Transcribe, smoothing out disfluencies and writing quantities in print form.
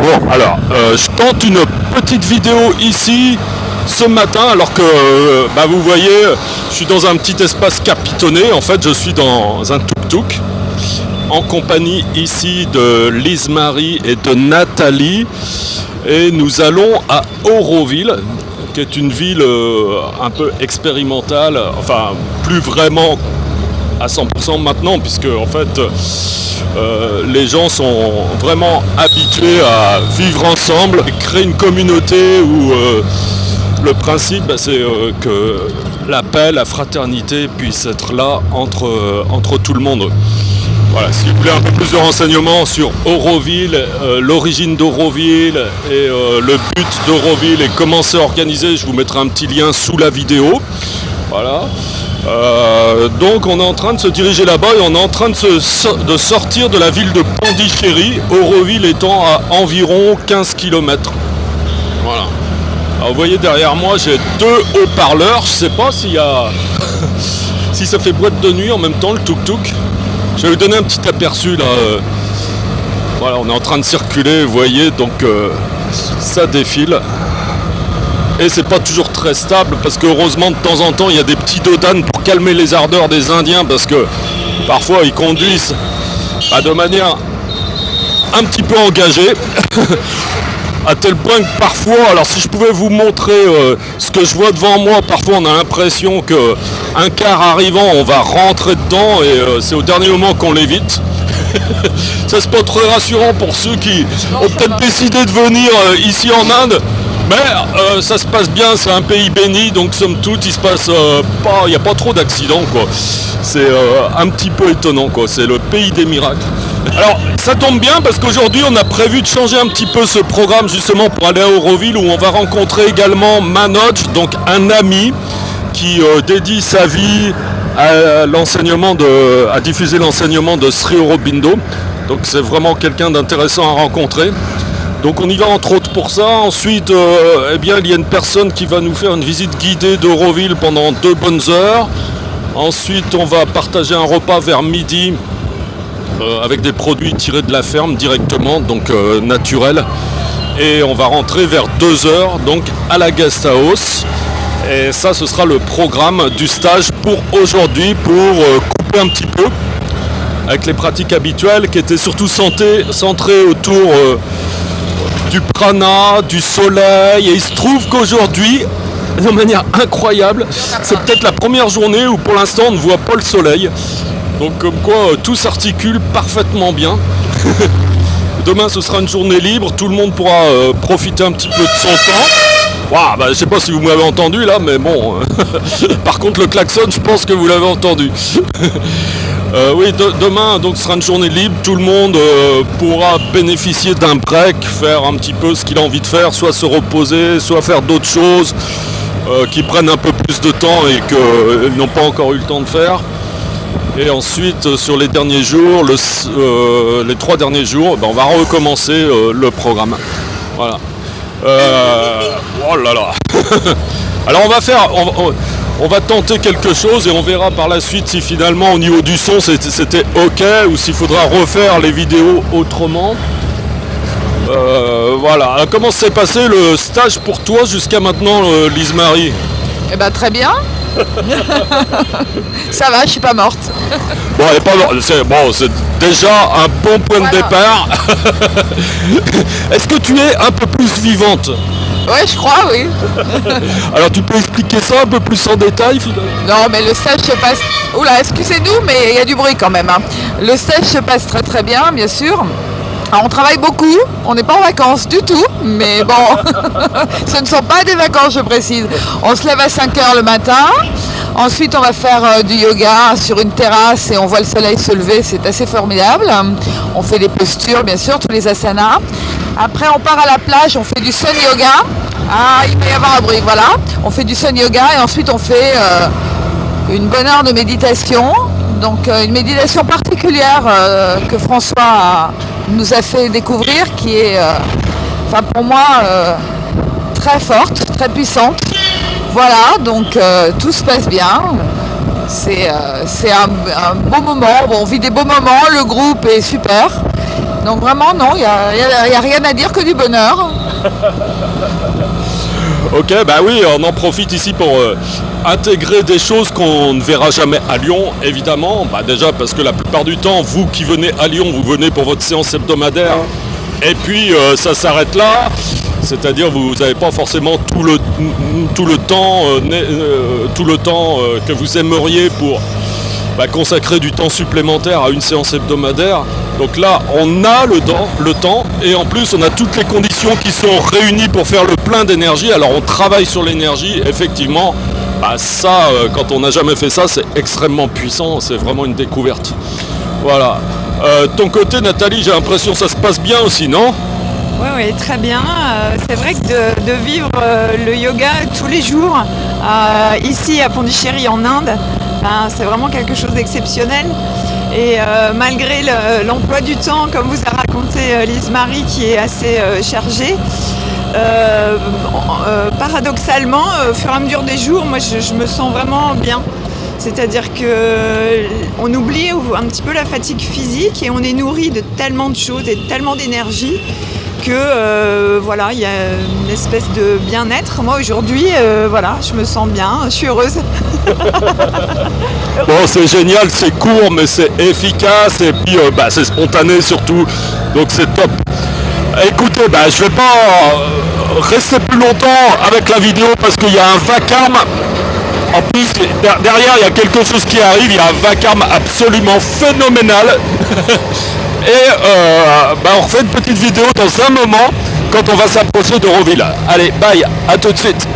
Bon, alors, je tente une petite vidéo ici ce matin, alors que vous voyez, je suis dans un petit espace capitonné. En fait, je suis dans un tuk-tuk en compagnie ici de Lise-Marie et de Nathalie. Et nous allons à Auroville, qui est une ville un peu expérimentale, enfin plus vraiment à 100% maintenant, puisque en fait les gens sont vraiment habitués à vivre ensemble et créer une communauté où le principe c'est que la paix, la fraternité puisse être là entre tout le monde. Voilà, si vous voulez un peu plus de renseignements sur Auroville, l'origine d'Auroville et le but d'Auroville et comment c'est organisé, je vous mettrai un petit lien sous la vidéo. Voilà. Donc on est en train de se diriger là-bas et on est en train de sortir de la ville de Pondichéry, Auroville étant à environ 15 km. Voilà. Alors vous voyez derrière moi j'ai 2 haut-parleurs, je sais pas s'il y a si ça fait boîte de nuit en même temps le tuk-tuk. Je vais vous donner un petit aperçu là. Voilà, on est en train de circuler, vous voyez, donc ça défile. Et c'est pas toujours très stable parce que heureusement de temps en temps il y a des petits dodanes pour calmer les ardeurs des Indiens parce que parfois ils conduisent de manière un petit peu engagée. À tel point que parfois, alors si je pouvais vous montrer ce que je vois devant moi, parfois on a l'impression qu'un car arrivant, on va rentrer dedans et c'est au dernier moment qu'on l'évite. Ça c'est pas très rassurant pour ceux qui ont peut-être décidé de venir ici en Inde, mais ça se passe bien, c'est un pays béni, donc somme toute il se passe il n'y a pas trop d'accidents quoi. C'est un petit peu étonnant quoi, c'est le pays des miracles. Alors ça tombe bien parce qu'aujourd'hui on a prévu de changer un petit peu ce programme justement pour aller à Auroville où on va rencontrer également Manoj, donc un ami qui dédie sa vie à diffuser l'enseignement de Sri Aurobindo. Donc c'est vraiment quelqu'un d'intéressant à rencontrer. Donc on y va entre autres pour ça. Ensuite il y a une personne qui va nous faire une visite guidée d'Auroville pendant 2 bonnes heures. Ensuite on va partager un repas vers midi avec des produits tirés de la ferme directement, donc naturels. Et on va rentrer vers 2h donc à la guest house. Et ça ce sera le programme du stage pour aujourd'hui, pour couper un petit peu avec les pratiques habituelles qui étaient surtout centrées autour du prana, du soleil. Et il se trouve qu'aujourd'hui, de manière incroyable, c'est peut-être la première journée où pour l'instant on ne voit pas le soleil. Donc comme quoi tout s'articule parfaitement bien. Demain ce sera une journée libre, tout le monde pourra profiter un petit peu de son temps. Wow, je sais pas si vous m'avez entendu là, mais bon. Par contre le klaxon, je pense que vous l'avez entendu. Oui, demain donc ce sera une journée libre, tout le monde pourra bénéficier d'un break, faire un petit peu ce qu'il a envie de faire, soit se reposer, soit faire d'autres choses qui prennent un peu plus de temps et qu'ils n'ont pas encore eu le temps de faire. Et ensuite, sur les derniers jours, les 3 derniers jours, on va recommencer le programme. Voilà. Oh là là. Alors on va tenter quelque chose et on verra par la suite si finalement au niveau du son c'était ok ou s'il faudra refaire les vidéos autrement. Voilà. Alors, comment s'est passé le stage pour toi jusqu'à maintenant, Lise-Marie ? Eh ben très bien. Ça va, je suis pas morte. Bon, elle est pas morte. C'est déjà un bon point de départ. Est-ce que tu es un peu plus vivante ? Ouais, je crois, oui. Alors tu peux expliquer ça un peu plus en détail finalement ? Non, mais le stage se passe... Oula, excusez-nous, mais il y a du bruit quand même. Hein. Le stage se passe très très bien, bien sûr. Alors, on travaille beaucoup, on n'est pas en vacances du tout, mais bon, ce ne sont pas des vacances, je précise. On se lève à 5h le matin, ensuite on va faire du yoga sur une terrasse et on voit le soleil se lever, c'est assez formidable. On fait des postures, bien sûr, tous les asanas. Après on part à la plage, on fait du sun yoga. Ah, il va y avoir un bruit, voilà. On fait du sun yoga et ensuite on fait une bonne heure de méditation. Donc une méditation particulière que François nous a fait découvrir, qui est, pour moi, très forte, très puissante. Voilà, donc tout se passe bien. C'est un beau moment. Bon, on vit des beaux moments, le groupe est super. Donc vraiment, non, il n'y a rien à dire que du bonheur. Ok, bah oui, on en profite ici pour intégrer des choses qu'on ne verra jamais à Lyon, évidemment. Bah déjà parce que la plupart du temps, vous qui venez à Lyon, vous venez pour votre séance hebdomadaire. Et puis ça s'arrête là. C'est-à-dire vous n'avez pas forcément tout le temps que vous aimeriez pour consacrer du temps supplémentaire à une séance hebdomadaire. Donc là, on a le temps et en plus, on a toutes les conditions qui sont réunies pour faire le plein d'énergie. Alors on travaille sur l'énergie, effectivement. Ça, quand on n'a jamais fait ça, c'est extrêmement puissant, c'est vraiment une découverte. Voilà. Ton côté, Nathalie, j'ai l'impression que ça se passe bien aussi, non ? Oui, très bien. C'est vrai que de vivre le yoga tous les jours, ici à Pondichéry en Inde, c'est vraiment quelque chose d'exceptionnel. Et malgré l'emploi du temps, comme vous a raconté Lise-Marie, qui est assez chargée, paradoxalement, au fur et à mesure des jours, moi je me sens vraiment bien. C'est-à-dire qu'on oublie un petit peu la fatigue physique et on est nourri de tellement de choses et de tellement d'énergie que voilà, il y a une espèce de bien-être. Moi aujourd'hui, voilà, je me sens bien, je suis heureuse. Bon, c'est génial, c'est court mais c'est efficace et puis c'est spontané surtout, donc c'est top. Écoutez, je vais pas rester plus longtemps avec la vidéo parce qu'il y a un vacarme. En plus, derrière, il y a quelque chose qui arrive, il y a un vacarme absolument phénoménal. Et on refait une petite vidéo dans un moment quand on va s'approcher d'Euroville. Allez, bye, à tout de suite.